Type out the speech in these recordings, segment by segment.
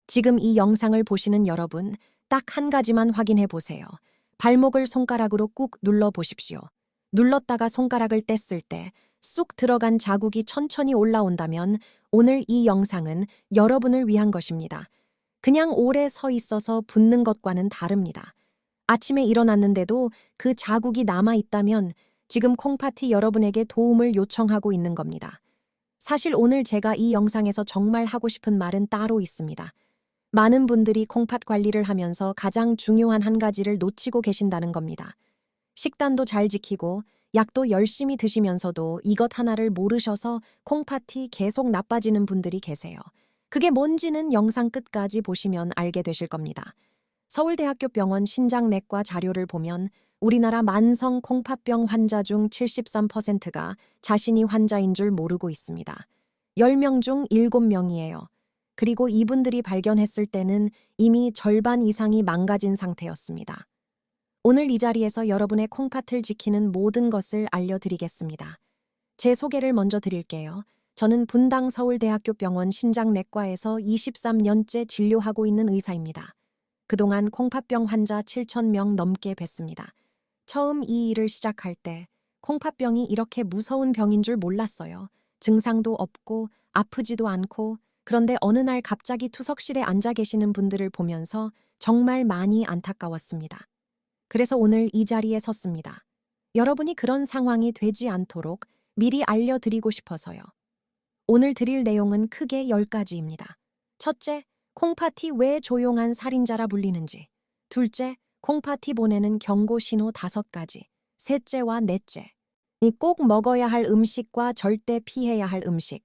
지금 이 영상을 보시는 여러분, 딱 한 가지만 확인해 보세요. 발목을 손가락으로 꾹 눌러 보십시오. 눌렀다가 손가락을 뗐을 때 쑥 들어간 자국이 천천히 올라온다면 오늘 이 영상은 여러분을 위한 것입니다. 그냥 오래 서 있어서 붓는 것과는 다릅니다. 아침에 일어났는데도 그 자국이 남아 있다면 지금 콩팥이 여러분에게 도움을 요청하고 있는 겁니다. 사실 오늘 제가 이 영상에서 정말 하고 싶은 말은 따로 있습니다. 많은 분들이 콩팥 관리를 하면서 가장 중요한 한 가지를 놓치고 계신다는 겁니다. 식단도 잘 지키고 약도 열심히 드시면서도 이것 하나를 모르셔서 콩팥이 계속 나빠지는 분들이 계세요. 그게 뭔지는 영상 끝까지 보시면 알게 되실 겁니다. 서울대학교 병원 신장내과 자료를 보면 우리나라 만성 콩팥병 환자 중 73%가 자신이 환자인 줄 모르고 있습니다. 10명 중 7명이에요. 그리고 이분들이 발견했을 때는 이미 절반 이상이 망가진 상태였습니다. 오늘 이 자리에서 여러분의 콩팥을 지키는 모든 것을 알려드리겠습니다. 제 소개를 먼저 드릴게요. 저는 분당 서울대학교 병원 신장내과에서 23년째 진료하고 있는 의사입니다. 그동안 콩팥병 환자 7,000명 넘게 뵀습니다. 처음 이 일을 시작할 때 콩팥병이 이렇게 무서운 병인 줄 몰랐어요. 증상도 없고 아프지도 않고 그런데 어느 날 갑자기 투석실에 앉아 계시는 분들을 보면서 정말 많이 안타까웠습니다. 그래서 오늘 이 자리에 섰습니다. 여러분이 그런 상황이 되지 않도록 미리 알려드리고 싶어서요. 오늘 드릴 내용은 크게 10가지입니다. 첫째, 콩팥이 왜 조용한 살인자라 불리는지. 둘째, 콩팥이 보내는 경고 신호 5가지. 셋째와 넷째, 이 꼭 먹어야 할 음식과 절대 피해야 할 음식.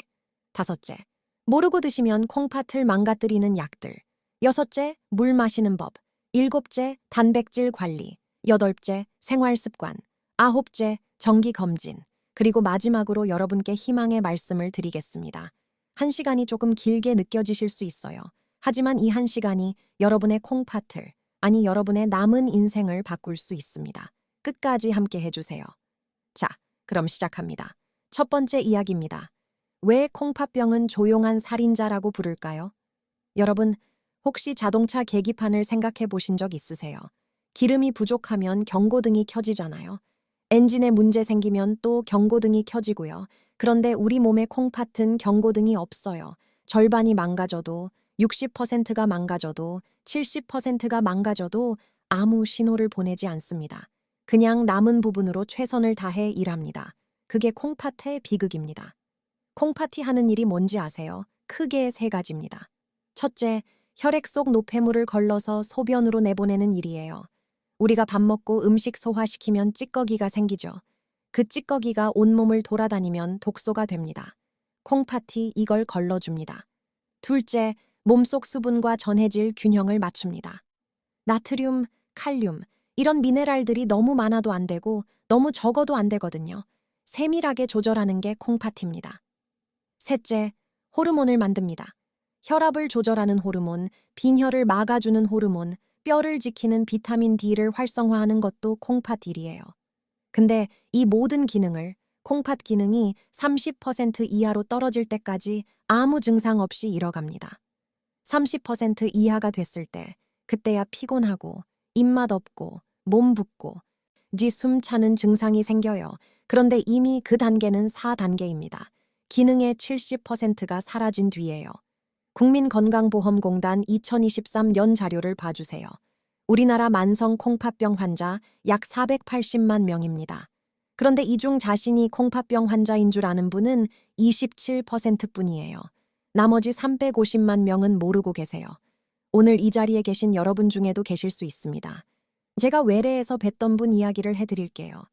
다섯째, 모르고 드시면 콩팥을 망가뜨리는 약들. 여섯째, 물 마시는 법. 일곱째, 단백질 관리. 여덟째, 생활 습관. 아홉째, 정기 검진. 그리고 마지막으로 여러분께 희망의 말씀을 드리겠습니다. 1시간이 조금 길게 느껴지실 수 있어요. 하지만 이 1시간이 여러분의 콩팥을, 아니 여러분의 남은 인생을 바꿀 수 있습니다. 끝까지 함께 해주세요. 자, 그럼 시작합니다. 첫 번째 이야기입니다. 왜 콩팥병은 조용한 살인자라고 부를까요? 여러분, 혹시 자동차 계기판을 생각해 보신 적 있으세요? 기름이 부족하면 경고등이 켜지잖아요. 엔진에 문제 생기면 또 경고등이 켜지고요. 그런데 우리 몸의 콩팥은 경고등이 없어요. 절반이 망가져도, 60%가 망가져도, 70%가 망가져도 아무 신호를 보내지 않습니다. 그냥 남은 부분으로 최선을 다해 일합니다. 그게 콩팥의 비극입니다. 콩팥이 하는 일이 뭔지 아세요? 크게 3가지입니다. 첫째, 혈액 속 노폐물을 걸러서 소변으로 내보내는 일이에요. 우리가 밥 먹고 음식 소화시키면 찌꺼기가 생기죠. 그 찌꺼기가 온몸을 돌아다니면 독소가 됩니다. 콩팥이 이걸 걸러줍니다. 둘째, 몸속 수분과 전해질 균형을 맞춥니다. 나트륨, 칼륨, 이런 미네랄들이 너무 많아도 안 되고 너무 적어도 안 되거든요. 세밀하게 조절하는 게 콩팥입니다. 셋째, 호르몬을 만듭니다. 혈압을 조절하는 호르몬, 빈혈을 막아주는 호르몬, 뼈를 지키는 비타민 D를 활성화하는 것도 콩팥 일이에요. 근데 이 모든 기능을 콩팥 기능이 30% 이하로 떨어질 때까지 아무 증상 없이 이뤄갑니다. 30% 이하가 됐을 때 그때야 피곤하고 입맛 없고 몸 붓고 숨 차는 증상이 생겨요. 그런데 이미 그 단계는 4단계입니다. 기능의 70%가 사라진 뒤에요. 국민건강보험공단 2023년 자료를 봐주세요. 우리나라 만성 콩팥병 환자 약 480만 명입니다. 그런데 이 중 자신이 콩팥병 환자인 줄 아는 분은 27%뿐이에요. 나머지 350만 명은 모르고 계세요. 오늘 이 자리에 계신 여러분 중에도 계실 수 있습니다. 제가 외래에서 뵀던 분 이야기를 해드릴게요.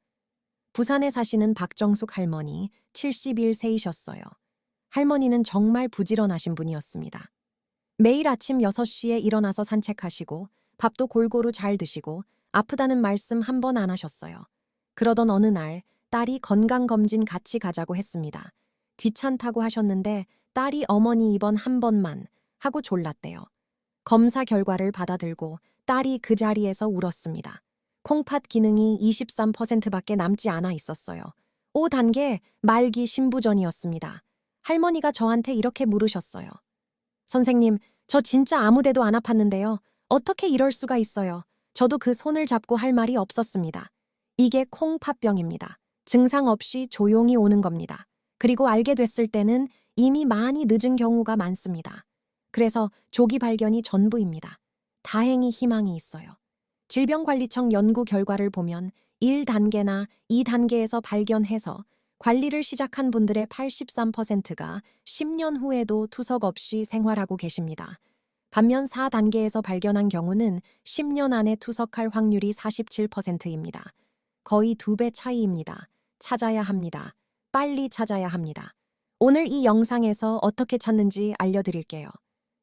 부산에 사시는 박정숙 할머니, 71세이셨어요. 할머니는 정말 부지런하신 분이었습니다. 매일 아침 6시에 일어나서 산책하시고 밥도 골고루 잘 드시고 아프다는 말씀 한 번 안 하셨어요. 그러던 어느 날 딸이 건강검진 같이 가자고 했습니다. 귀찮다고 하셨는데 딸이 어머니 이번 한 번만 하고 졸랐대요. 검사 결과를 받아들고 딸이 그 자리에서 울었습니다. 콩팥 기능이 23%밖에 남지 않아 있었어요. 5단계 말기 신부전이었습니다. 할머니가 저한테 이렇게 물으셨어요. 선생님, 저 진짜 아무 데도 안 아팠는데요. 어떻게 이럴 수가 있어요. 저도 그 손을 잡고 할 말이 없었습니다. 이게 콩팥병입니다. 증상 없이 조용히 오는 겁니다. 그리고 알게 됐을 때는 이미 많이 늦은 경우가 많습니다. 그래서 조기 발견이 전부입니다. 다행히 희망이 있어요. 질병관리청 연구 결과를 보면 1단계나 2단계에서 발견해서 관리를 시작한 분들의 83%가 10년 후에도 투석 없이 생활하고 계십니다. 반면 4단계에서 발견한 경우는 10년 안에 투석할 확률이 47%입니다. 거의 2배 차이입니다. 찾아야 합니다. 빨리 찾아야 합니다. 오늘 이 영상에서 어떻게 찾는지 알려드릴게요.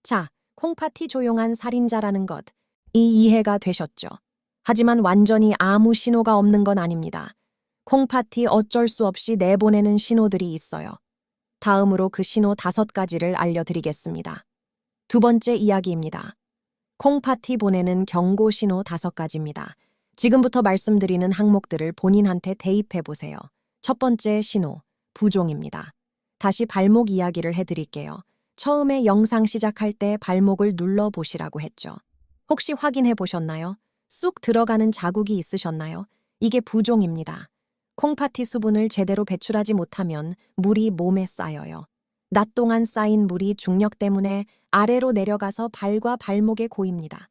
자, 콩팥이 조용한 살인자라는 것, 이 이해가 되셨죠? 하지만 완전히 아무 신호가 없는 건 아닙니다. 콩팥이 어쩔 수 없이 내보내는 신호들이 있어요. 다음으로 그 신호 5가지를 알려드리겠습니다. 두 번째 이야기입니다. 콩팥이 보내는 경고 신호 5가지입니다. 지금부터 말씀드리는 항목들을 본인한테 대입해 보세요. 첫 번째 신호, 부종입니다. 다시 발목 이야기를 해드릴게요. 처음에 영상 시작할 때 발목을 눌러보시라고 했죠. 혹시 확인해 보셨나요? 쑥 들어가는 자국이 있으셨나요? 이게 부종입니다. 콩팥이 수분을 제대로 배출하지 못하면 물이 몸에 쌓여요. 낮 동안 쌓인 물이 중력 때문에 아래로 내려가서 발과 발목에 고입니다.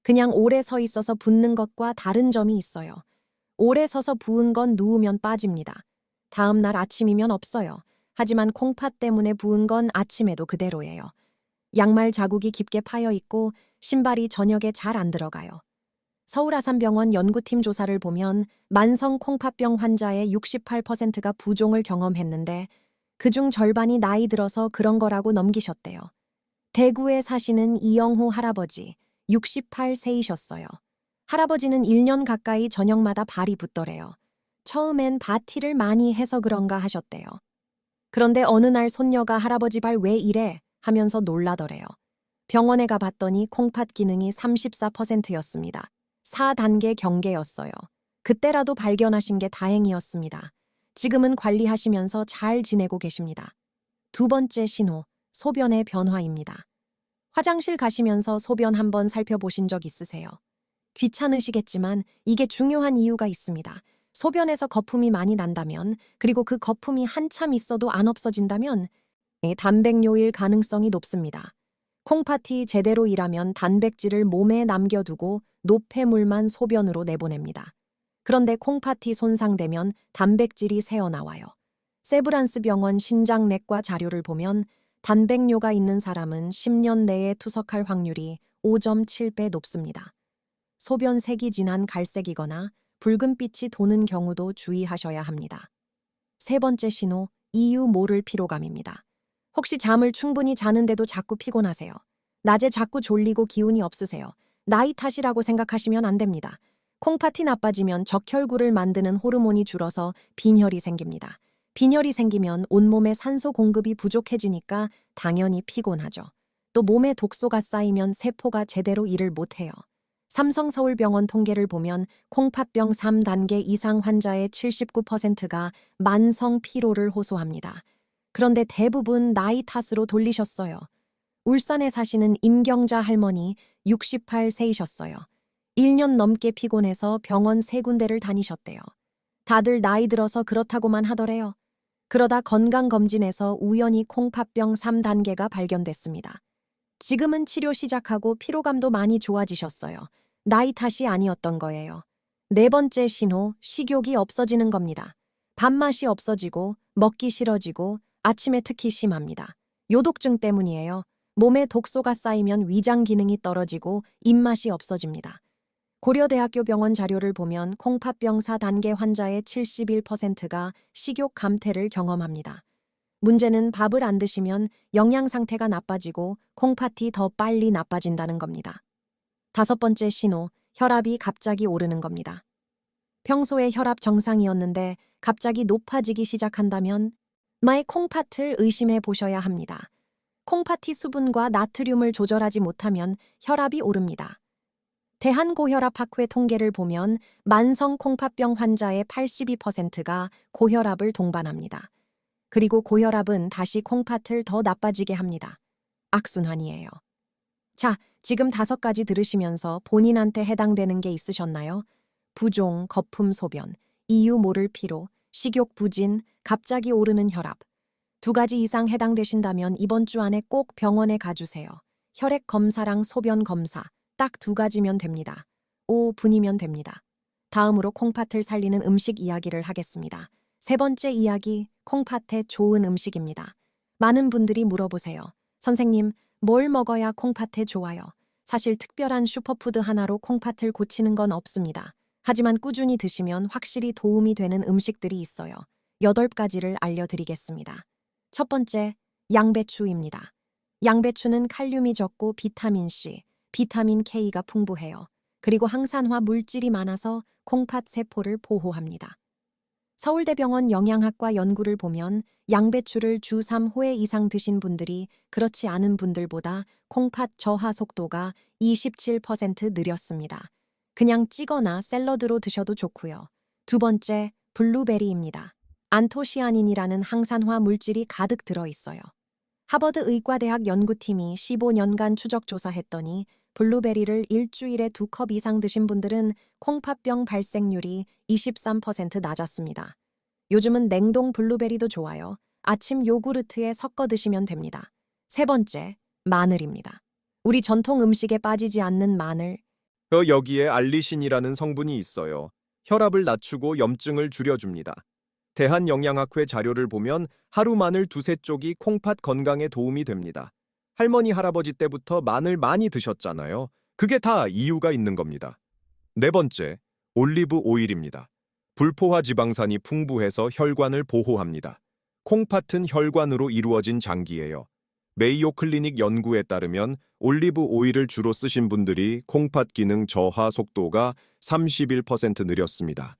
그냥 오래 서 있어서 붓는 것과 다른 점이 있어요. 오래 서서 부은 건 누우면 빠집니다. 다음 날 아침이면 없어요. 하지만 콩팥 때문에 부은 건 아침에도 그대로예요. 양말 자국이 깊게 파여 있고 신발이 저녁에 잘 안 들어가요. 서울아산병원 연구팀 조사를 보면 만성 콩팥병 환자의 68%가 부종을 경험했는데 그중 절반이 나이 들어서 그런 거라고 넘기셨대요. 대구에 사시는 이영호 할아버지, 68세이셨어요. 할아버지는 1년 가까이 저녁마다 발이 붓더래요. 처음엔 바티를 많이 해서 그런가 하셨대요. 그런데 어느 날 손녀가 할아버지 발 왜 이래? 하면서 놀라더래요. 병원에 가봤더니 콩팥 기능이 34%였습니다. 4단계 경계였어요. 그때라도 발견하신 게 다행이었습니다. 지금은 관리하시면서 잘 지내고 계십니다. 두 번째 신호, 소변의 변화입니다. 화장실 가시면서 소변 한번 살펴보신 적 있으세요? 귀찮으시겠지만 이게 중요한 이유가 있습니다. 소변에서 거품이 많이 난다면, 그리고 그 거품이 한참 있어도 안 없어진다면 단백뇨일 가능성이 높습니다. 콩팥이 제대로 일하면 단백질을 몸에 남겨두고 노폐물만 소변으로 내보냅니다. 그런데 콩팥이 손상되면 단백질이 새어나와요. 세브란스 병원 신장내과 자료를 보면 단백뇨가 있는 사람은 10년 내에 투석할 확률이 5.7배 높습니다. 소변 색이 진한 갈색이거나 붉은빛이 도는 경우도 주의하셔야 합니다. 세 번째 신호, 이유 모를 피로감입니다. 혹시 잠을 충분히 자는데도 자꾸 피곤하세요? 낮에 자꾸 졸리고 기운이 없으세요? 나이 탓이라고 생각하시면 안 됩니다. 콩팥이 나빠지면 적혈구를 만드는 호르몬이 줄어서 빈혈이 생깁니다. 빈혈이 생기면 온몸에 산소 공급이 부족해지니까 당연히 피곤하죠. 또 몸에 독소가 쌓이면 세포가 제대로 일을 못해요. 삼성서울병원 통계를 보면 콩팥병 3단계 이상 환자의 79%가 만성 피로를 호소합니다. 그런데 대부분 나이 탓으로 돌리셨어요. 울산에 사시는 임경자 할머니 68세이셨어요. 1년 넘게 피곤해서 병원 3군데를 다니셨대요. 다들 나이 들어서 그렇다고만 하더래요. 그러다 건강검진에서 우연히 콩팥병 3단계가 발견됐습니다. 지금은 치료 시작하고 피로감도 많이 좋아지셨어요. 나이 탓이 아니었던 거예요. 네 번째 신호, 식욕이 없어지는 겁니다. 밥맛이 없어지고 먹기 싫어지고 아침에 특히 심합니다. 요독증 때문이에요. 몸에 독소가 쌓이면 위장 기능이 떨어지고 입맛이 없어집니다. 고려대학교 병원 자료를 보면 콩팥병 4단계 환자의 71%가 식욕 감퇴를 경험합니다. 문제는 밥을 안 드시면 영양 상태가 나빠지고 콩팥이 더 빨리 나빠진다는 겁니다. 다섯 번째 신호, 혈압이 갑자기 오르는 겁니다. 평소에 혈압 정상이었는데 갑자기 높아지기 시작한다면 마의 콩팥을 의심해 보셔야 합니다. 콩팥이 수분과 나트륨을 조절하지 못하면 혈압이 오릅니다. 대한고혈압학회 통계를 보면 만성 콩팥병 환자의 82%가 고혈압을 동반합니다. 그리고 고혈압은 다시 콩팥을 더 나빠지게 합니다. 악순환이에요. 자, 지금 5가지 들으시면서 본인한테 해당되는 게 있으셨나요? 부종, 거품 소변, 이유 모를 피로, 식욕 부진, 갑자기 오르는 혈압. 2가지 이상 해당되신다면 이번 주 안에 꼭 병원에 가주세요. 혈액 검사랑 소변 검사, 딱 2가지면 됩니다. 5분이면 됩니다. 다음으로 콩팥을 살리는 음식 이야기를 하겠습니다. 3번째 이야기, 콩팥에 좋은 음식입니다. 많은 분들이 물어보세요. 선생님, 뭘 먹어야 콩팥에 좋아요? 사실 특별한 슈퍼푸드 하나로 콩팥을 고치는 건 없습니다. 하지만 꾸준히 드시면 확실히 도움이 되는 음식들이 있어요. 8가지를 알려드리겠습니다. 첫 번째, 양배추입니다. 양배추는 칼륨이 적고 비타민 C, 비타민 K가 풍부해요. 그리고 항산화 물질이 많아서 콩팥 세포를 보호합니다. 서울대병원 영양학과 연구를 보면 양배추를 주 3회 이상 드신 분들이 그렇지 않은 분들보다 콩팥 저하 속도가 27% 느렸습니다. 그냥 찌거나 샐러드로 드셔도 좋고요. 2번째, 블루베리입니다. 안토시아닌이라는 항산화 물질이 가득 들어있어요. 하버드 의과대학 연구팀이 15년간 추적 조사했더니 블루베리를 일주일에 2컵 이상 드신 분들은 콩팥병 발생률이 23% 낮았습니다. 요즘은 냉동 블루베리도 좋아요. 아침 요구르트에 섞어 드시면 됩니다. 3번째, 마늘입니다. 우리 전통 음식에 빠지지 않는 마늘. 여기에 알리신이라는 성분이 있어요. 혈압을 낮추고 염증을 줄여줍니다. 대한영양학회 자료를 보면 하루 마늘 2~3쪽이 콩팥 건강에 도움이 됩니다. 할머니, 할아버지 때부터 마늘 많이 드셨잖아요. 그게 다 이유가 있는 겁니다. 4번째, 올리브 오일입니다. 불포화 지방산이 풍부해서 혈관을 보호합니다. 콩팥은 혈관으로 이루어진 장기예요. 메이오 클리닉 연구에 따르면 올리브 오일을 주로 쓰신 분들이 콩팥 기능 저하 속도가 31% 느렸습니다.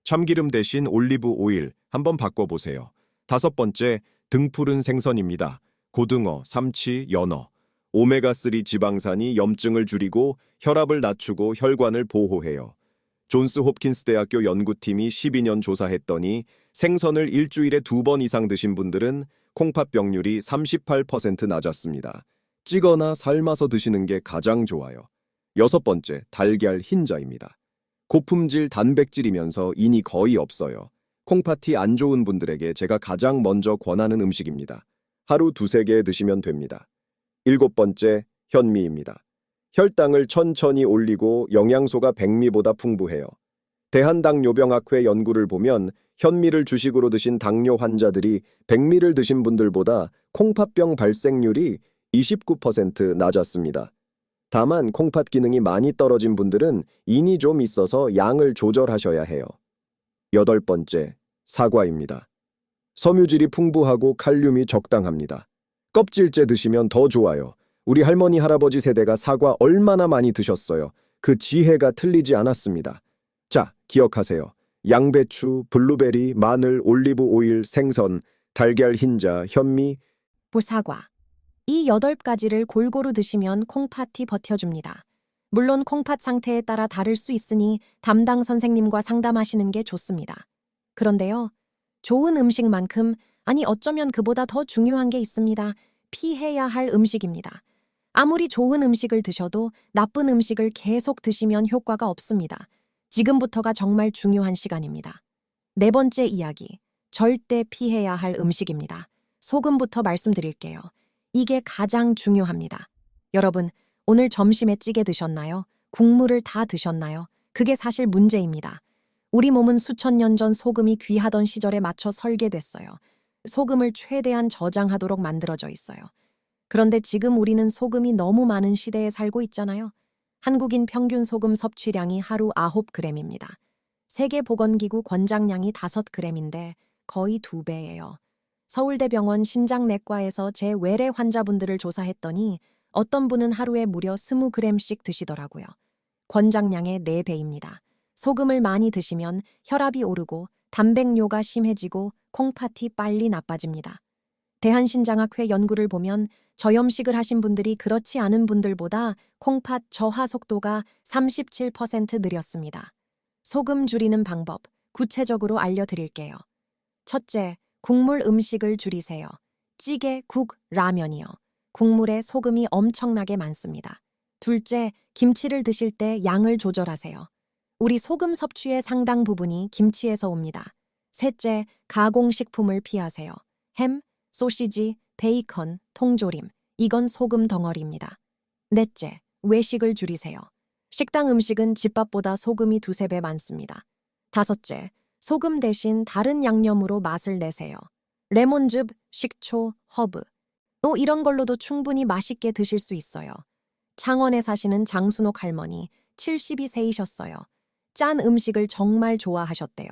참기름 대신 올리브 오일 한번 바꿔보세요. 5번째, 등푸른 생선입니다. 고등어, 삼치, 연어. 오메가3 지방산이 염증을 줄이고 혈압을 낮추고 혈관을 보호해요. 존스 홉킨스 대학교 연구팀이 12년 조사했더니 생선을 일주일에 2번 이상 드신 분들은 콩팥병률이 38% 낮았습니다. 찌거나 삶아서 드시는 게 가장 좋아요. 6번째, 달걀 흰자입니다. 고품질 단백질이면서 인이 거의 없어요. 콩팥이 안 좋은 분들에게 제가 가장 먼저 권하는 음식입니다. 하루 2~3개 드시면 됩니다. 7번째, 현미입니다. 혈당을 천천히 올리고 영양소가 백미보다 풍부해요. 대한당뇨병학회 연구를 보면 현미를 주식으로 드신 당뇨 환자들이 백미를 드신 분들보다 콩팥병 발생률이 29% 낮았습니다. 다만 콩팥 기능이 많이 떨어진 분들은 인이 좀 있어서 양을 조절하셔야 해요. 8번째, 사과입니다. 섬유질이 풍부하고 칼륨이 적당합니다. 껍질째 드시면 더 좋아요. 우리 할머니, 할아버지 세대가 사과 얼마나 많이 드셨어요. 그 지혜가 틀리지 않았습니다. 자, 기억하세요. 양배추, 블루베리, 마늘, 올리브 오일, 생선, 달걀 흰자, 현미, 사과. 이 8가지를 골고루 드시면 콩팥이 버텨줍니다. 물론 콩팥 상태에 따라 다를 수 있으니 담당 선생님과 상담하시는 게 좋습니다. 그런데요, 좋은 음식만큼, 아니 어쩌면 그보다 더 중요한 게 있습니다. 피해야 할 음식입니다. 아무리 좋은 음식을 드셔도 나쁜 음식을 계속 드시면 효과가 없습니다. 지금부터가 정말 중요한 시간입니다. 4번째 이야기, 절대 피해야 할 음식입니다. 소금부터 말씀드릴게요. 이게 가장 중요합니다. 여러분, 오늘 점심에 찌개 드셨나요? 국물을 다 드셨나요? 그게 사실 문제입니다. 우리 몸은 수천 년 전 소금이 귀하던 시절에 맞춰 설계됐어요. 소금을 최대한 저장하도록 만들어져 있어요. 그런데 지금 우리는 소금이 너무 많은 시대에 살고 있잖아요. 한국인 평균 소금 섭취량이 하루 9g입니다. 세계보건기구 권장량이 5g인데 거의 2배예요. 서울대병원 신장내과에서 제 외래 환자분들을 조사했더니 어떤 분은 하루에 무려 20g씩 드시더라고요. 권장량의 4배입니다. 소금을 많이 드시면 혈압이 오르고 단백뇨가 심해지고 콩팥이 빨리 나빠집니다. 대한신장학회 연구를 보면 저염식을 하신 분들이 그렇지 않은 분들보다 콩팥 저하 속도가 37% 느렸습니다. 소금 줄이는 방법, 구체적으로 알려드릴게요. 첫째, 국물 음식을 줄이세요. 찌개, 국, 라면이요. 국물에 소금이 엄청나게 많습니다. 둘째, 김치를 드실 때 양을 조절하세요. 우리 소금 섭취의 상당 부분이 김치에서 옵니다. 셋째, 가공식품을 피하세요. 햄, 소시지, 베이컨, 통조림, 이건 소금 덩어리입니다. 넷째, 외식을 줄이세요. 식당 음식은 집밥보다 소금이 2~3배 많습니다. 다섯째, 소금 대신 다른 양념으로 맛을 내세요. 레몬즙, 식초, 허브. 이런 걸로도 충분히 맛있게 드실 수 있어요. 창원에 사시는 장순옥 할머니, 72세이셨어요. 짠 음식을 정말 좋아하셨대요.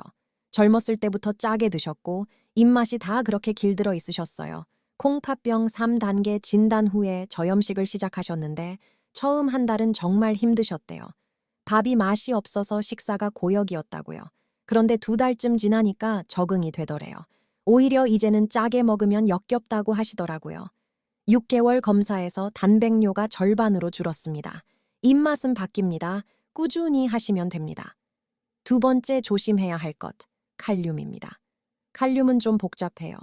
젊었을 때부터 짜게 드셨고 입맛이 다 그렇게 길들어 있으셨어요. 콩팥병 3단계 진단 후에 저염식을 시작하셨는데 처음 한 달은 정말 힘드셨대요. 밥이 맛이 없어서 식사가 고역이었다고요. 그런데 2달쯤 지나니까 적응이 되더래요. 오히려 이제는 짜게 먹으면 역겹다고 하시더라고요. 6개월 검사에서 단백뇨가 절반으로 줄었습니다. 입맛은 바뀝니다. 꾸준히 하시면 됩니다. 두 번째 조심해야 할 것, 칼륨입니다. 칼륨은 좀 복잡해요.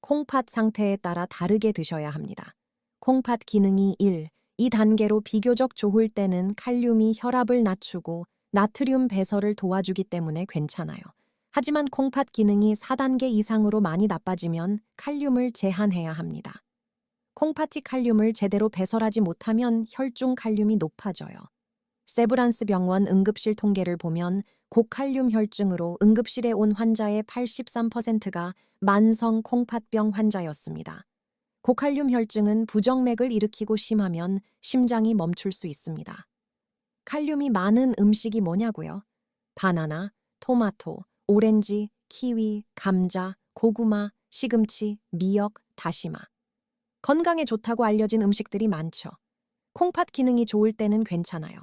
콩팥 상태에 따라 다르게 드셔야 합니다. 콩팥 기능이 1, 2단계로 비교적 좋을 때는 칼륨이 혈압을 낮추고 나트륨 배설을 도와주기 때문에 괜찮아요. 하지만 콩팥 기능이 4단계 이상으로 많이 나빠지면 칼륨을 제한해야 합니다. 콩팥이 칼륨을 제대로 배설하지 못하면 혈중 칼륨이 높아져요. 세브란스 병원 응급실 통계를 보면 고칼륨 혈증으로 응급실에 온 환자의 83%가 만성 콩팥병 환자였습니다. 고칼륨 혈증은 부정맥을 일으키고 심하면 심장이 멈출 수 있습니다. 칼륨이 많은 음식이 뭐냐고요? 바나나, 토마토, 오렌지, 키위, 감자, 고구마, 시금치, 미역, 다시마. 건강에 좋다고 알려진 음식들이 많죠. 콩팥 기능이 좋을 때는 괜찮아요.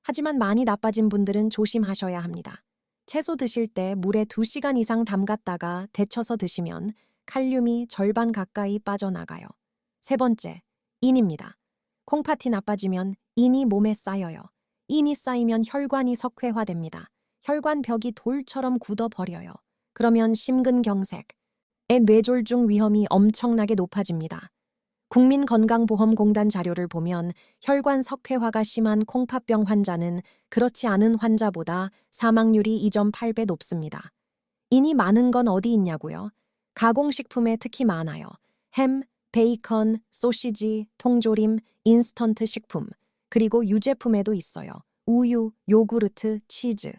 하지만 많이 나빠진 분들은 조심하셔야 합니다. 채소 드실 때 물에 2시간 이상 담갔다가 데쳐서 드시면 칼륨이 절반 가까이 빠져나가요. 세 번째, 인입니다. 콩팥이 나빠지면 인이 몸에 쌓여요. 인이 쌓이면 혈관이 석회화됩니다. 혈관벽이 돌처럼 굳어버려요. 그러면 심근경색, 뇌졸중 위험이 엄청나게 높아집니다. 국민건강보험공단 자료를 보면 혈관 석회화가 심한 콩팥병 환자는 그렇지 않은 환자보다 사망률이 2.8배 높습니다. 인이 많은 건 어디 있냐고요? 가공식품에 특히 많아요. 햄, 베이컨, 소시지, 통조림, 인스턴트 식품, 그리고 유제품에도 있어요. 우유, 요구르트, 치즈.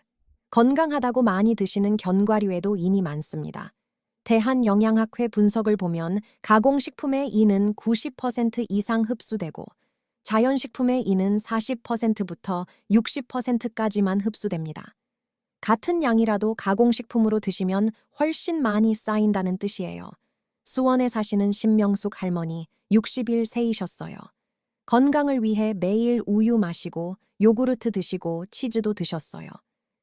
건강하다고 많이 드시는 견과류에도 인이 많습니다. 대한영양학회 분석을 보면 가공식품의 인은 90% 이상 흡수되고 자연식품의 인은 40%부터 60%까지만 흡수됩니다. 같은 양이라도 가공식품으로 드시면 훨씬 많이 쌓인다는 뜻이에요. 수원에 사시는 신명숙 할머니 61세이셨어요. 건강을 위해 매일 우유 마시고 요구르트 드시고 치즈도 드셨어요.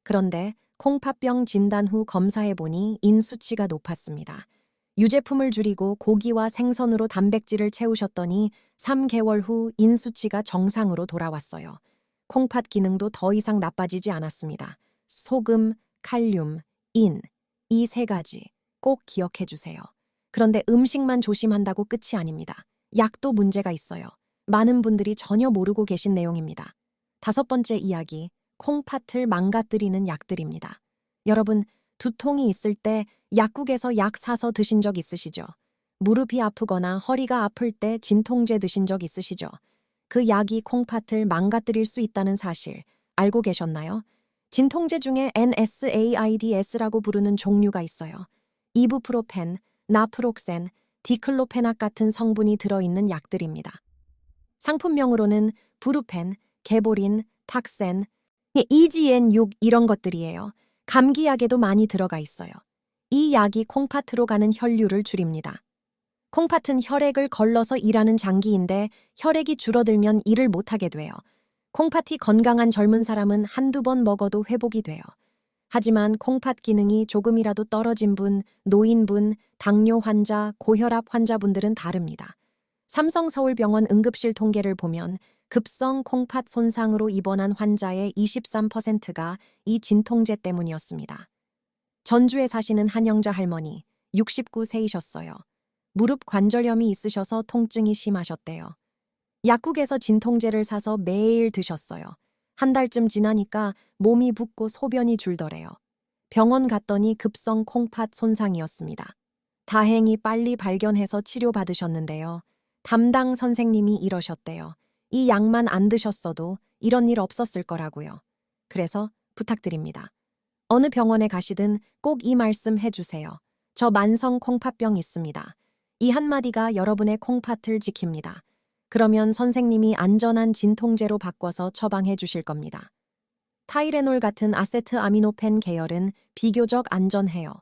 그런데 콩팥병 진단 후 검사해보니 인 수치가 높았습니다. 유제품을 줄이고 고기와 생선으로 단백질을 채우셨더니 3개월 후 인 수치가 정상으로 돌아왔어요. 콩팥 기능도 더 이상 나빠지지 않았습니다. 소금, 칼륨, 인, 이 3가지 꼭 기억해 주세요. 그런데 음식만 조심한다고 끝이 아닙니다. 약도 문제가 있어요. 많은 분들이 전혀 모르고 계신 내용입니다. 5번째 이야기, 콩팥을 망가뜨리는 약들입니다. 여러분, 두통이 있을 때 약국에서 약 사서 드신 적 있으시죠? 무릎이 아프거나 허리가 아플 때 진통제 드신 적 있으시죠? 그 약이 콩팥을 망가뜨릴 수 있다는 사실 알고 계셨나요? 진통제 중에 NSAIDS라고 부르는 종류가 있어요. 이부프로펜, 나프록센, 디클로페낙 같은 성분이 들어있는 약들입니다. 상품명으로는 부르펜, 게보린, 탁센, EGN6 이런 것들이에요. 감기약에도 많이 들어가 있어요. 이 약이 콩팥으로 가는 혈류를 줄입니다. 콩팥은 혈액을 걸러서 일하는 장기인데 혈액이 줄어들면 일을 못하게 돼요. 콩팥이 건강한 젊은 사람은 한두 번 먹어도 회복이 돼요. 하지만 콩팥 기능이 조금이라도 떨어진 분, 노인분, 당뇨 환자, 고혈압 환자분들은 다릅니다. 삼성서울병원 응급실 통계를 보면 급성 콩팥 손상으로 입원한 환자의 23%가 이 진통제 때문이었습니다. 전주에 사시는 한영자 할머니, 69세이셨어요. 무릎 관절염이 있으셔서 통증이 심하셨대요. 약국에서 진통제를 사서 매일 드셨어요. 한 달쯤 지나니까 몸이 붓고 소변이 줄더래요. 병원 갔더니 급성 콩팥 손상이었습니다. 다행히 빨리 발견해서 치료받으셨는데요. 담당 선생님이 이러셨대요. 이 약만 안 드셨어도 이런 일 없었을 거라고요. 그래서 부탁드립니다. 어느 병원에 가시든 꼭 이 말씀 해주세요. 저 만성 콩팥병 있습니다. 이 한마디가 여러분의 콩팥을 지킵니다. 그러면 선생님이 안전한 진통제로 바꿔서 처방해 주실 겁니다. 타이레놀 같은 아세트아미노펜 계열은 비교적 안전해요.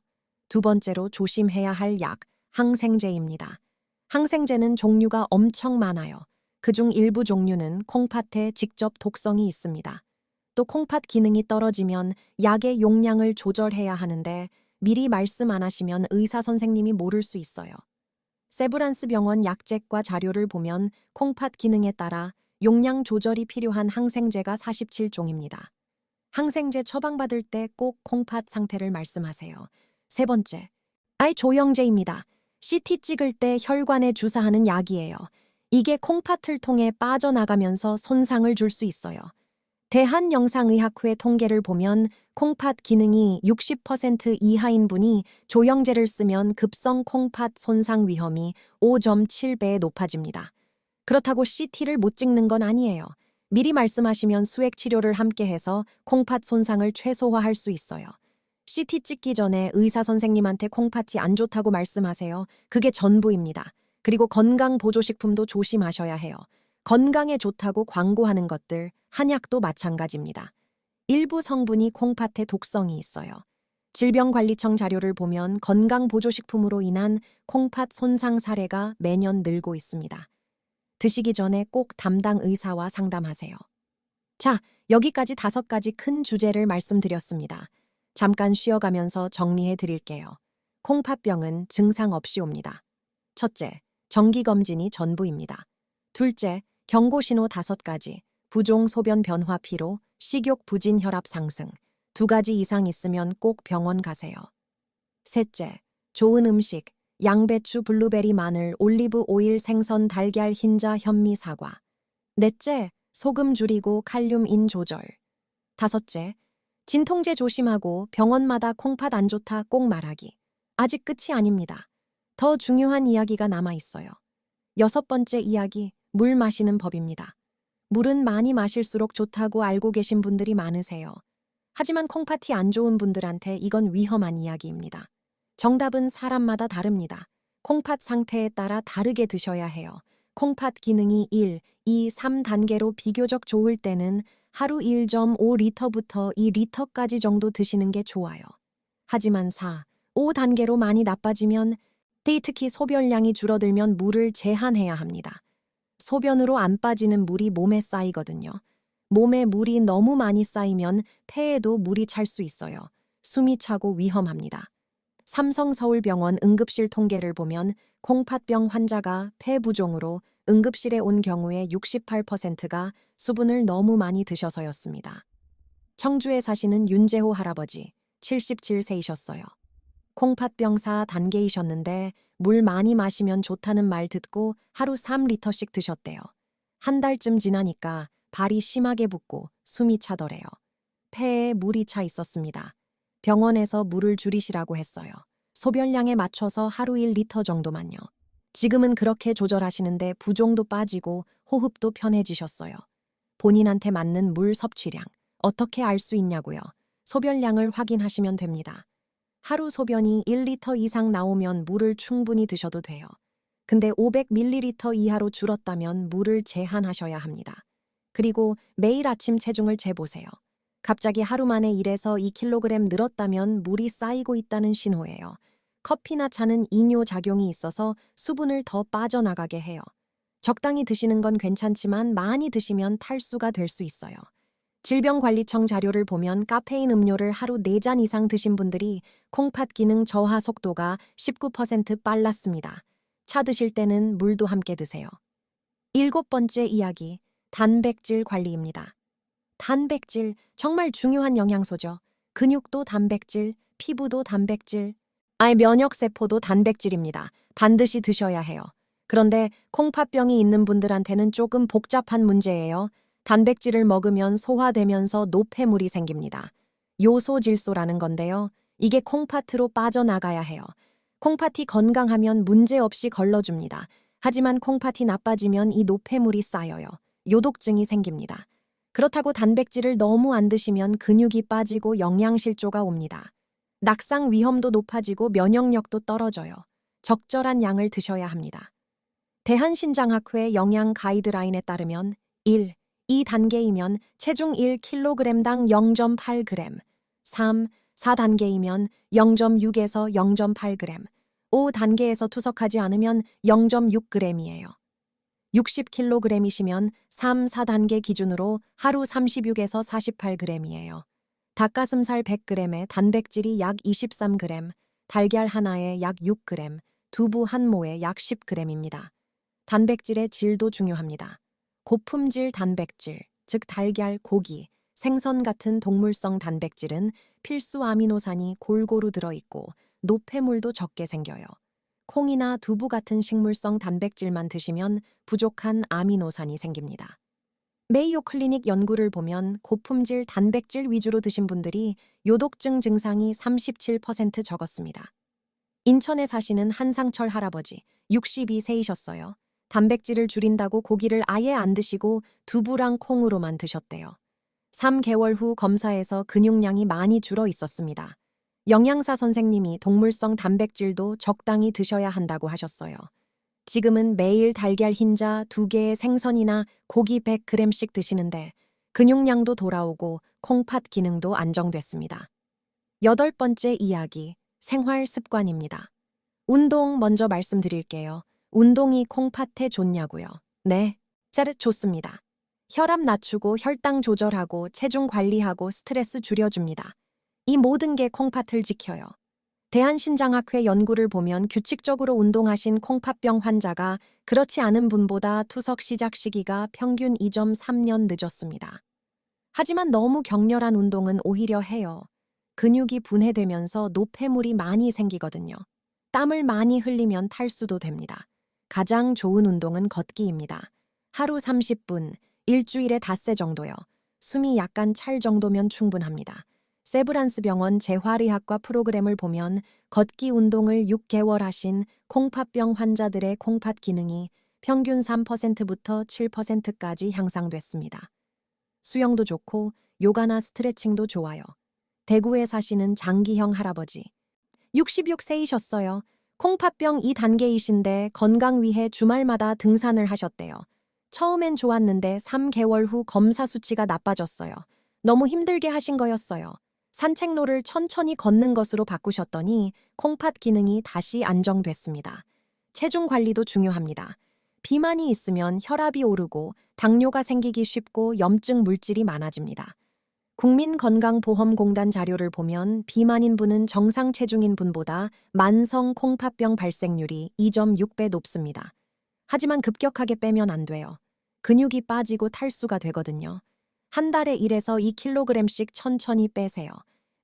두 번째로 조심해야 할 약, 항생제입니다. 항생제는 종류가 엄청 많아요. 그중 일부 종류는 콩팥에 직접 독성이 있습니다. 또 콩팥 기능이 떨어지면 약의 용량을 조절해야 하는데 미리 말씀 안 하시면 의사 선생님이 모를 수 있어요. 세브란스 병원 약책과 자료를 보면 콩팥 기능에 따라 용량 조절이 필요한 항생제가 47종입니다. 항생제 처방받을 때 꼭 콩팥 상태를 말씀하세요. 세 번째, 조영제입니다. CT 찍을 때 혈관에 주사하는 약이에요. 이게 콩팥을 통해 빠져나가면서 손상을 줄 수 있어요. 대한영상의학회 통계를 보면 콩팥 기능이 60% 이하인 분이 조영제를 쓰면 급성 콩팥 손상 위험이 5.7배 높아집니다. 그렇다고 CT를 못 찍는 건 아니에요. 미리 말씀하시면 수액 치료를 함께 해서 콩팥 손상을 최소화할 수 있어요. CT 찍기 전에 의사 선생님한테 콩팥이 안 좋다고 말씀하세요. 그게 전부입니다. 그리고 건강보조식품도 조심하셔야 해요. 건강에 좋다고 광고하는 것들, 한약도 마찬가지입니다. 일부 성분이 콩팥에 독성이 있어요. 질병관리청 자료를 보면 건강보조식품으로 인한 콩팥 손상 사례가 매년 늘고 있습니다. 드시기 전에 꼭 담당 의사와 상담하세요. 자, 여기까지 5가지 큰 주제를 말씀드렸습니다. 잠깐 쉬어가면서 정리해 드릴게요. 콩팥병은 증상 없이 옵니다. 첫째, 정기검진이 전부입니다. 둘째, 경고신호 5가지, 부종 소변 변화 피로, 식욕 부진 혈압 상승, 2가지 이상 있으면 꼭 병원 가세요. 셋째, 좋은 음식, 양배추, 블루베리, 마늘, 올리브 오일, 생선, 달걀, 흰자, 현미, 사과. 넷째, 소금 줄이고 칼륨 인 조절. 다섯째, 진통제 조심하고 병원마다 콩팥 안 좋다 꼭 말하기. 아직 끝이 아닙니다. 더 중요한 이야기가 남아 있어요. 6번째 이야기, 물 마시는 법입니다. 물은 많이 마실수록 좋다고 알고 계신 분들이 많으세요. 하지만 콩팥이 안 좋은 분들한테 이건 위험한 이야기입니다. 정답은 사람마다 다릅니다. 콩팥 상태에 따라 다르게 드셔야 해요. 콩팥 기능이 1, 2, 3단계로 비교적 좋을 때는 하루 1.5리터부터 2리터까지 정도 드시는 게 좋아요. 하지만 4, 5단계로 많이 나빠지면 특히 소변량이 줄어들면 물을 제한해야 합니다. 소변으로 안 빠지는 물이 몸에 쌓이거든요. 몸에 물이 너무 많이 쌓이면 폐에도 물이 찰 수 있어요. 숨이 차고 위험합니다. 삼성서울병원 응급실 통계를 보면 콩팥병 환자가 폐 부종으로 응급실에 온 경우의 68%가 수분을 너무 많이 드셔서였습니다. 청주에 사시는 윤재호 할아버지, 77세이셨어요. 콩팥병 4단계이셨는데 물 많이 마시면 좋다는 말 듣고 하루 3리터씩 드셨대요. 한 달쯤 지나니까 발이 심하게 붓고 숨이 차더래요. 폐에 물이 차 있었습니다. 병원에서 물을 줄이시라고 했어요. 소변량에 맞춰서 하루 1리터 정도만요. 지금은 그렇게 조절하시는데 부종도 빠지고 호흡도 편해지셨어요. 본인한테 맞는 물 섭취량, 어떻게 알 수 있냐고요? 소변량을 확인하시면 됩니다. 하루 소변이 1리터 이상 나오면 물을 충분히 드셔도 돼요. 근데 500ml 이하로 줄었다면 물을 제한하셔야 합니다. 그리고 매일 아침 체중을 재보세요. 갑자기 하루 만에 1에서 2kg 늘었다면 물이 쌓이고 있다는 신호예요. 커피나 차는 이뇨 작용이 있어서 수분을 더 빠져나가게 해요. 적당히 드시는 건 괜찮지만 많이 드시면 탈수가 될 수 있어요. 질병관리청 자료를 보면 카페인 음료를 하루 4잔 이상 드신 분들이 콩팥 기능 저하 속도가 19% 빨랐습니다. 차 드실 때는 물도 함께 드세요. 7번째 이야기, 단백질 관리입니다. 단백질, 정말 중요한 영양소죠. 근육도 단백질, 피부도 단백질, 면역세포도 단백질입니다. 반드시 드셔야 해요. 그런데 콩팥병이 있는 분들한테는 조금 복잡한 문제예요. 단백질을 먹으면 소화되면서 노폐물이 생깁니다. 요소질소라는 건데요. 이게 콩팥으로 빠져나가야 해요. 콩팥이 건강하면 문제없이 걸러줍니다. 하지만 콩팥이 나빠지면 이 노폐물이 쌓여요. 요독증이 생깁니다. 그렇다고 단백질을 너무 안 드시면 근육이 빠지고 영양실조가 옵니다. 낙상 위험도 높아지고 면역력도 떨어져요. 적절한 양을 드셔야 합니다. 대한신장학회 영양 가이드라인에 따르면 1, 2단계이면 체중 1kg당 0.8g, 3, 4단계이면 0.6에서 0.8g, 5단계에서 투석하지 않으면 0.6g이에요. 60kg이시면 3, 4단계 기준으로 하루 36에서 48g이에요. 닭가슴살 100g에 단백질이 약 23g, 달걀 하나에 약 6g, 두부 한 모에 약 10g입니다. 단백질의 질도 중요합니다. 고품질 단백질, 즉 달걀, 고기, 생선 같은 동물성 단백질은 필수 아미노산이 골고루 들어있고 노폐물도 적게 생겨요. 콩이나 두부 같은 식물성 단백질만 드시면 부족한 아미노산이 생깁니다. 메이오 클리닉 연구를 보면 고품질 단백질 위주로 드신 분들이 요독증 증상이 37% 적었습니다. 인천에 사시는 한상철 할아버지, 62세이셨어요. 단백질을 줄인다고 고기를 아예 안 드시고 두부랑 콩으로만 드셨대요. 3개월 후 검사에서 근육량이 많이 줄어 있었습니다. 영양사 선생님이 동물성 단백질도 적당히 드셔야 한다고 하셨어요. 지금은 매일 달걀 흰자 2개의 생선이나 고기 100g씩 드시는데 근육량도 돌아오고 콩팥 기능도 안정됐습니다. 8번째 이야기, 생활 습관입니다. 운동 먼저 말씀드릴게요. 운동이 콩팥에 좋냐고요? 네, 좋습니다. 혈압 낮추고 혈당 조절하고 체중 관리하고 스트레스 줄여줍니다. 이 모든 게 콩팥을 지켜요. 대한신장학회 연구를 보면 규칙적으로 운동하신 콩팥병 환자가 그렇지 않은 분보다 투석 시작 시기가 평균 2.3년 늦었습니다. 하지만 너무 격렬한 운동은 오히려 해요. 근육이 분해되면서 노폐물이 많이 생기거든요. 땀을 많이 흘리면 탈수도 됩니다. 가장 좋은 운동은 걷기입니다. 하루 30분, 일주일에 닷새 정도요. 숨이 약간 찰 정도면 충분합니다. 세브란스 병원 재활의학과 프로그램을 보면 걷기 운동을 6개월 하신 콩팥병 환자들의 콩팥 기능이 평균 3%부터 7%까지 향상됐습니다. 수영도 좋고 요가나 스트레칭도 좋아요. 대구에 사시는 장기형 할아버지. 66세이셨어요. 콩팥병 2단계이신데 건강 위해 주말마다 등산을 하셨대요. 처음엔 좋았는데 3개월 후 검사 수치가 나빠졌어요. 너무 힘들게 하신 거였어요. 산책로를 천천히 걷는 것으로 바꾸셨더니 콩팥 기능이 다시 안정됐습니다. 체중 관리도 중요합니다. 비만이 있으면 혈압이 오르고 당뇨가 생기기 쉽고 염증 물질이 많아집니다. 국민건강보험공단 자료를 보면 비만인 분은 정상 체중인 분보다 만성 콩팥병 발생률이 2.6배 높습니다. 하지만 급격하게 빼면 안 돼요. 근육이 빠지고 탈수가 되거든요. 한 달에 1에서 2kg씩 천천히 빼세요.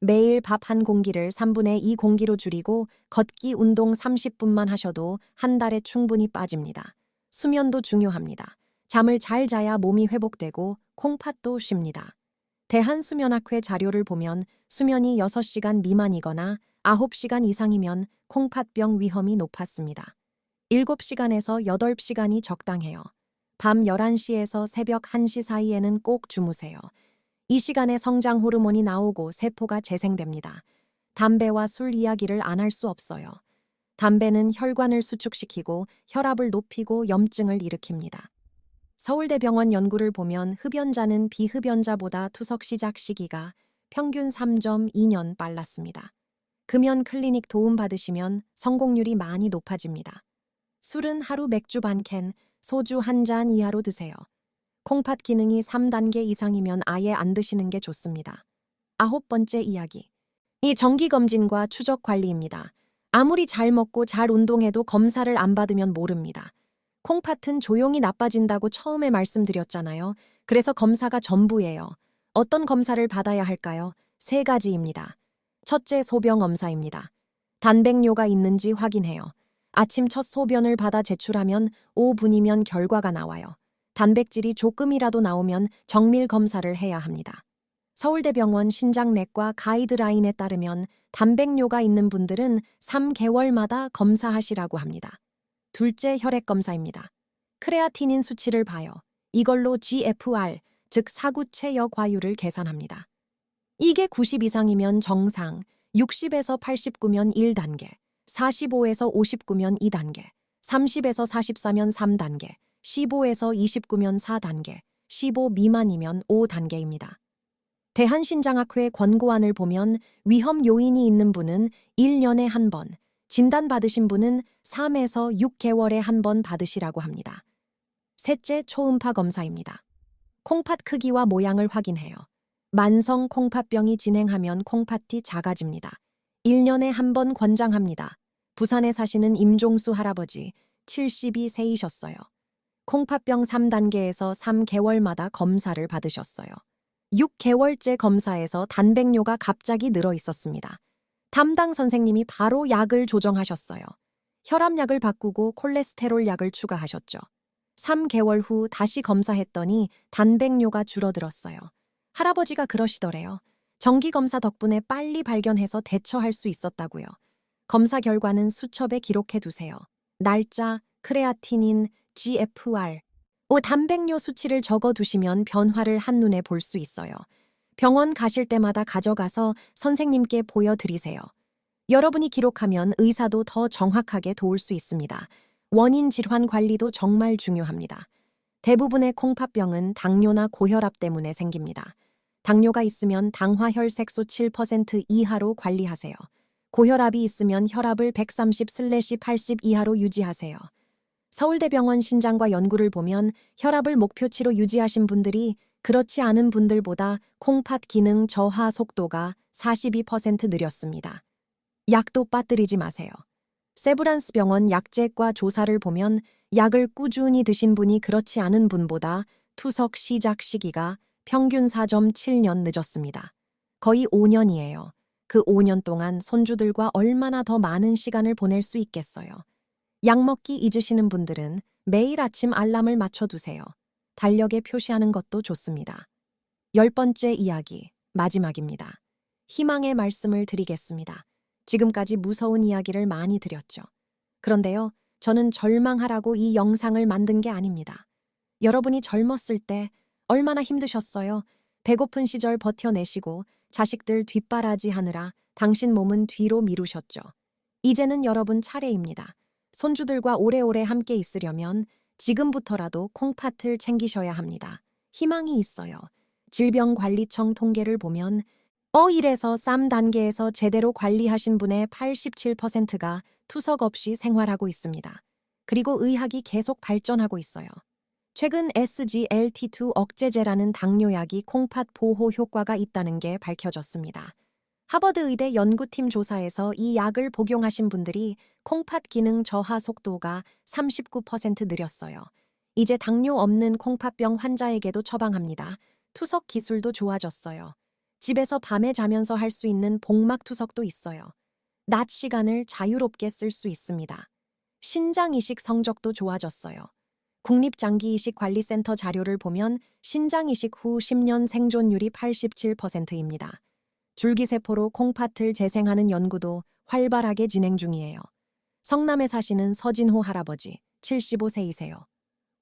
매일 밥 한 공기를 3분의 2 공기로 줄이고 걷기 운동 30분만 하셔도 한 달에 충분히 빠집니다. 수면도 중요합니다. 잠을 잘 자야 몸이 회복되고 콩팥도 쉽니다. 대한수면학회 자료를 보면 수면이 6시간 미만이거나 9시간 이상이면 콩팥병 위험이 높았습니다. 7시간에서 8시간이 적당해요. 밤 11시에서 새벽 1시 사이에는 꼭 주무세요. 이 시간에 성장 호르몬이 나오고 세포가 재생됩니다. 담배와 술 이야기를 안 할 수 없어요. 담배는 혈관을 수축시키고 혈압을 높이고 염증을 일으킵니다. 서울대병원 연구를 보면 흡연자는 비흡연자보다 투석 시작 시기가 평균 3.2년 빨랐습니다. 금연 클리닉 도움 받으시면 성공률이 많이 높아집니다. 술은 하루 맥주 반 캔, 소주 한 잔 이하로 드세요. 콩팥 기능이 3단계 이상이면 아예 안 드시는 게 좋습니다. 9번째 이야기. 이 정기검진과 추적 관리입니다. 아무리 잘 먹고 잘 운동해도 검사를 안 받으면 모릅니다. 콩팥은 조용히 나빠진다고 처음에 말씀드렸잖아요. 그래서 검사가 전부예요. 어떤 검사를 받아야 할까요? 3가지입니다. 첫째, 소변 검사입니다. 단백뇨가 있는지 확인해요. 아침 첫 소변을 받아 제출하면 5분이면 결과가 나와요. 단백질이 조금이라도 나오면 정밀 검사를 해야 합니다. 서울대병원 신장내과 가이드라인에 따르면 단백뇨가 있는 분들은 3개월마다 검사하시라고 합니다. 둘째 혈액 검사입니다. 크레아티닌 수치를 봐요. 이걸로 GFR, 즉 사구체 역화율을 계산합니다. 이게 90 이상이면 정상, 60에서 89면 1단계, 45에서 59면 2단계, 30에서 44면 3단계, 15에서 29면 4단계, 15 미만이면 5단계입니다. 대한신장학회 권고안을 보면 위험 요인이 있는 분은 1년에 한 번, 진단받으신 분은 3에서 6개월에 한 번 받으시라고 합니다. 셋째 초음파 검사입니다. 콩팥 크기와 모양을 확인해요. 만성 콩팥병이 진행하면 콩팥이 작아집니다. 1년에 한 번 권장합니다. 부산에 사시는 임종수 할아버지, 72세이셨어요. 콩팥병 3단계에서 3개월마다 검사를 받으셨어요. 6개월째 검사에서 단백뇨가 갑자기 늘어 있었습니다. 담당 선생님이 바로 약을 조정하셨어요. 혈압약을 바꾸고 콜레스테롤 약을 추가하셨죠. 3개월 후 다시 검사했더니 단백뇨가 줄어들었어요. 할아버지가 그러시더래요. 정기검사 덕분에 빨리 발견해서 대처할 수 있었다고요. 검사 결과는 수첩에 기록해 두세요. 날짜, 크레아티닌, GFR, 단백뇨 수치를 적어두시면 변화를 한눈에 볼 수 있어요. 병원 가실 때마다 가져가서 선생님께 보여드리세요. 여러분이 기록하면 의사도 더 정확하게 도울 수 있습니다. 원인 질환 관리도 정말 중요합니다. 대부분의 콩팥병은 당뇨나 고혈압 때문에 생깁니다. 당뇨가 있으면 당화혈색소 7% 이하로 관리하세요. 고혈압이 있으면 혈압을 130/80 이하로 유지하세요. 서울대병원 신장과 연구를 보면 혈압을 목표치로 유지하신 분들이 그렇지 않은 분들보다 콩팥 기능 저하 속도가 42% 느렸습니다. 약도 빠뜨리지 마세요. 세브란스 병원 약제과 조사를 보면 약을 꾸준히 드신 분이 그렇지 않은 분보다 투석 시작 시기가 평균 4.7년 늦었습니다. 거의 5년이에요. 그 5년 동안 손주들과 얼마나 더 많은 시간을 보낼 수 있겠어요. 약 먹기 잊으시는 분들은 매일 아침 알람을 맞춰두세요. 달력에 표시하는 것도 좋습니다. 10번째 이야기, 마지막입니다. 희망의 말씀을 드리겠습니다. 지금까지 무서운 이야기를 많이 드렸죠. 그런데요, 저는 절망하라고 이 영상을 만든 게 아닙니다. 여러분이 젊었을 때 얼마나 힘드셨어요? 배고픈 시절 버텨내시고 자식들 뒷바라지 하느라 당신 몸은 뒤로 미루셨죠. 이제는 여러분 차례입니다. 손주들과 오래오래 함께 있으려면 지금부터라도 콩팥을 챙기셔야 합니다. 희망이 있어요. 질병관리청 통계를 보면 1에서 3단계에서 제대로 관리하신 분의 87%가 투석 없이 생활하고 있습니다. 그리고 의학이 계속 발전하고 있어요. 최근 SGLT2 억제제라는 당뇨약이 콩팥 보호 효과가 있다는 게 밝혀졌습니다. 하버드 의대 연구팀 조사에서 이 약을 복용하신 분들이 콩팥 기능 저하 속도가 39% 느렸어요. 이제 당뇨 없는 콩팥병 환자에게도 처방합니다. 투석 기술도 좋아졌어요. 집에서 밤에 자면서 할 수 있는 복막 투석도 있어요. 낮 시간을 자유롭게 쓸 수 있습니다. 신장 이식 성적도 좋아졌어요. 국립장기이식관리센터 자료를 보면 신장 이식 후 10년 생존율이 87%입니다. 줄기세포로 콩팥을 재생하는 연구도 활발하게 진행 중이에요. 성남에 사시는 서진호 할아버지, 75세이세요.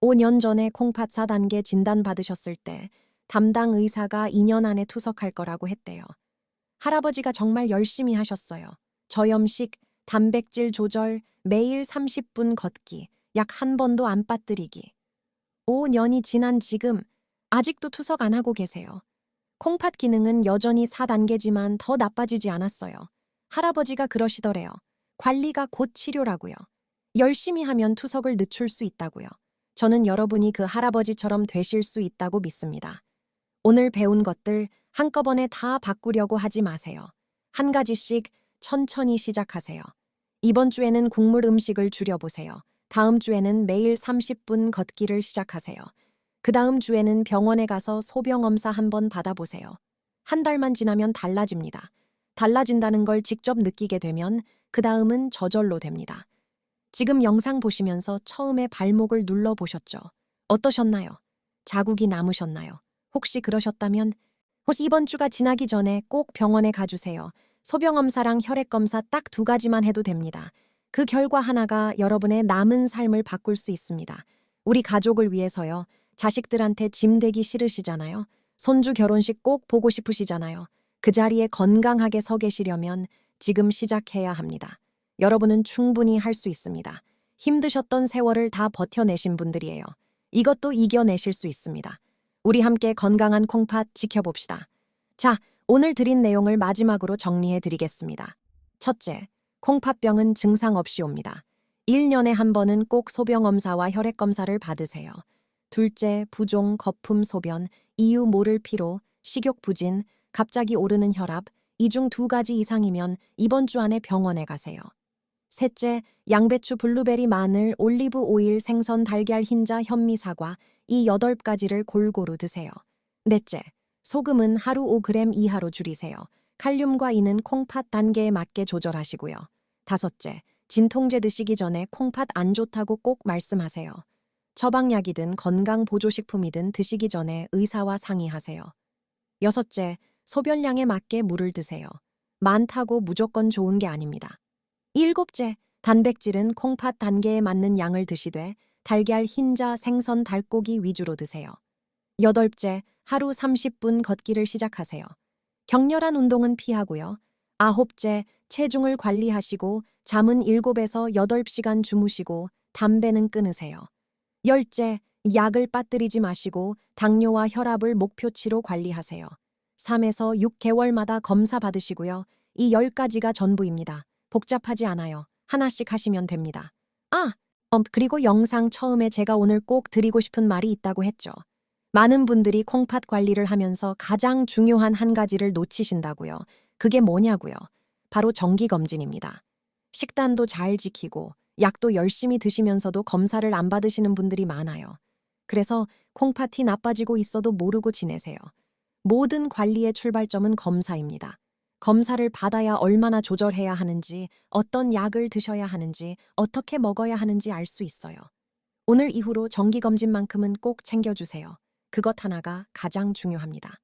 5년 전에 콩팥 4단계 진단받으셨을 때 담당 의사가 2년 안에 투석할 거라고 했대요. 할아버지가 정말 열심히 하셨어요. 저염식, 단백질 조절, 매일 30분 걷기, 약 한 번도 안 빠뜨리기. 5년이 지난 지금 아직도 투석 안 하고 계세요. 콩팥 기능은 여전히 4단계지만 더 나빠지지 않았어요. 할아버지가 그러시더래요. 관리가 곧 치료라고요. 열심히 하면 투석을 늦출 수 있다고요. 저는 여러분이 그 할아버지처럼 되실 수 있다고 믿습니다. 오늘 배운 것들 한꺼번에 다 바꾸려고 하지 마세요. 한 가지씩 천천히 시작하세요. 이번 주에는 국물 음식을 줄여보세요. 다음 주에는 매일 30분 걷기를 시작하세요. 그 다음 주에는 병원에 가서 소변검사 한번 받아보세요. 한 달만 지나면 달라집니다. 달라진다는 걸 직접 느끼게 되면 그 다음은 저절로 됩니다. 지금 영상 보시면서 처음에 발목을 눌러보셨죠? 어떠셨나요? 자국이 남으셨나요? 혹시 그러셨다면 혹시 이번 주가 지나기 전에 꼭 병원에 가주세요. 소변검사랑 혈액검사 딱 2가지만 해도 됩니다. 그 결과 하나가 여러분의 남은 삶을 바꿀 수 있습니다. 우리 가족을 위해서요. 자식들한테 짐 되기 싫으시잖아요. 손주 결혼식 꼭 보고 싶으시잖아요. 그 자리에 건강하게 서 계시려면 지금 시작해야 합니다. 여러분은 충분히 할 수 있습니다. 힘드셨던 세월을 다 버텨내신 분들이에요. 이것도 이겨내실 수 있습니다. 우리 함께 건강한 콩팥 지켜봅시다. 자, 오늘 드린 내용을 마지막으로 정리해 드리겠습니다. 첫째, 콩팥병은 증상 없이 옵니다. 1년에 한 번은 꼭 소변검사와 혈액검사를 받으세요. 둘째, 부종, 거품, 소변, 이유 모를 피로, 식욕 부진, 갑자기 오르는 혈압, 이 중 2가지 이상이면 이번 주 안에 병원에 가세요. 셋째, 양배추, 블루베리, 마늘, 올리브 오일, 생선, 달걀, 흰자, 현미, 사과 이 8가지를 골고루 드세요. 넷째, 소금은 하루 5g 이하로 줄이세요. 칼륨과 이는 콩팥 단계에 맞게 조절하시고요. 다섯째, 진통제 드시기 전에 콩팥 안 좋다고 꼭 말씀하세요. 처방약이든 건강보조식품이든 드시기 전에 의사와 상의하세요. 여섯째, 소변량에 맞게 물을 드세요. 많다고 무조건 좋은 게 아닙니다. 일곱째, 단백질은 콩팥 단계에 맞는 양을 드시되 달걀, 흰자, 생선, 닭고기 위주로 드세요. 여덟째, 하루 30분 걷기를 시작하세요. 격렬한 운동은 피하고요. 아홉째, 체중을 관리하시고 잠은 7에서 8시간 주무시고 담배는 끊으세요. 열째, 약을 빠뜨리지 마시고 당뇨와 혈압을 목표치로 관리하세요. 3에서 6개월마다 검사 받으시고요. 이 10가지가 전부입니다. 복잡하지 않아요. 하나씩 하시면 됩니다. 그리고 영상 처음에 제가 오늘 꼭 드리고 싶은 말이 있다고 했죠. 많은 분들이 콩팥 관리를 하면서 가장 중요한 한 가지를 놓치신다고요. 그게 뭐냐고요. 바로 정기검진입니다. 식단도 잘 지키고 약도 열심히 드시면서도 검사를 안 받으시는 분들이 많아요. 그래서 콩팥이 나빠지고 있어도 모르고 지내세요. 모든 관리의 출발점은 검사입니다. 검사를 받아야 얼마나 조절해야 하는지, 어떤 약을 드셔야 하는지, 어떻게 먹어야 하는지 알 수 있어요. 오늘 이후로 정기검진만큼은 꼭 챙겨주세요. 그것 하나가 가장 중요합니다.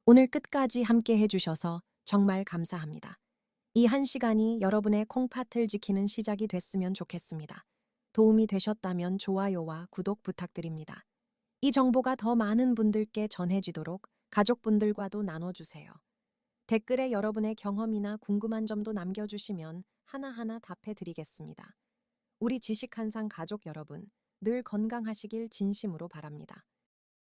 오늘 끝까지 함께 해주셔서 정말 감사합니다. 이 1시간이 여러분의 콩팥을 지키는 시작이 됐으면 좋겠습니다. 도움이 되셨다면 좋아요와 구독 부탁드립니다. 이 정보가 더 많은 분들께 전해지도록 가족분들과도 나눠주세요. 댓글에 여러분의 경험이나 궁금한 점도 남겨주시면 하나하나 답해드리겠습니다. 우리 지식한상 가족 여러분, 늘 건강하시길 진심으로 바랍니다.